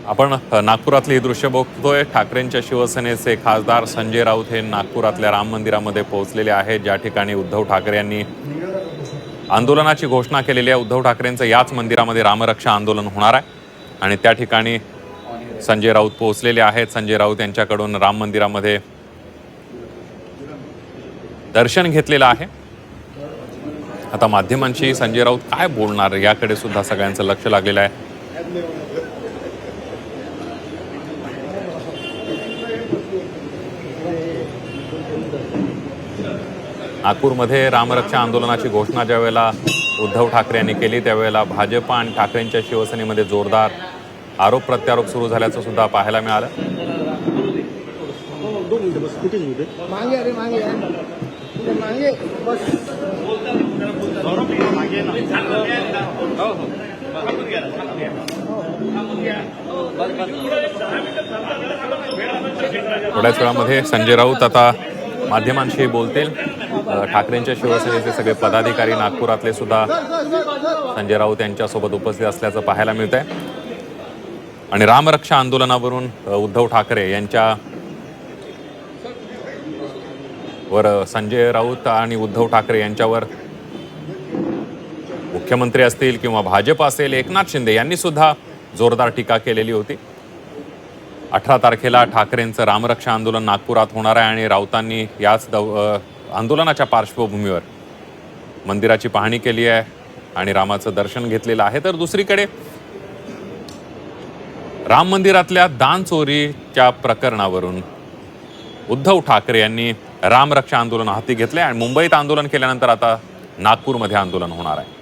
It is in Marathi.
आपण नागपुरातली ही दृश्य बघतोय. ठाकरेंच्या शिवसेनेचे खासदार संजय राऊत हे नागपुरातल्या राम मंदिरामध्ये पोहोचलेले आहेत, ज्या ठिकाणी उद्धव ठाकरे यांनी आंदोलनाची घोषणा केलेली आहे. उद्धव ठाकरेंचं याच मंदिरामध्ये रामरक्षा आंदोलन होणार आहे आणि त्या ठिकाणी संजय राऊत पोहोचलेले आहेत. संजय राऊत यांच्याकडून राम मंदिरामध्ये दर्शन घेतलेलं आहे. आता माध्यमांशी संजय राऊत काय बोलणार याकडे सुद्धा सगळ्यांचं लक्ष लागलेलं आहे. नागपूरमध्ये रामरक्षा आंदोलनाची घोषणा ज्यावेळेला उद्धव ठाकरे यांनी केली त्यावेळेला भाजप आणि ठाकरेंच्या शिवसेनेमध्ये जोरदार आरोप प्रत्यारोप सुरू झाल्याचं सुद्धा पाहायला मिळालं. थोड्याच वेळामध्ये संजय राऊत आता माध्यमांशी बोलतील. ठाकरेंच्या शिवसेनेचे सगळे पदाधिकारी नागपुरातले सुद्धा संजय राऊत यांच्यासोबत उपस्थित असल्याचं पाहायला मिळत आहे. आणि रामरक्षा आंदोलनावरून उद्धव ठाकरे यांच्या वर संजय राऊत आणि उद्धव ठाकरे यांच्यावर मुख्यमंत्री असतील किंवा भाजप असेल, एकनाथ शिंदे यांनी सुद्धा जोरदार टीका केलेली होती. 18 तारखेला ठाकरेंचं रामरक्षा आंदोलन नागपुरात होणार आहे आणि राऊतांनी याच आंदोलनाच्या पार्श्वभूमीवर मंदिराची पाहणी केली आहे आणि रामाचं दर्शन घेतलेलं आहे. तर दुसरीकडे राम मंदिरातल्या दान चोरीच्या प्रकरणावरून उद्धव ठाकरे यांनी रामरक्षा आंदोलन हाती घेतले आणि मुंबईत आंदोलन केल्यानंतर आता नागपूरमध्ये आंदोलन होणार आहे.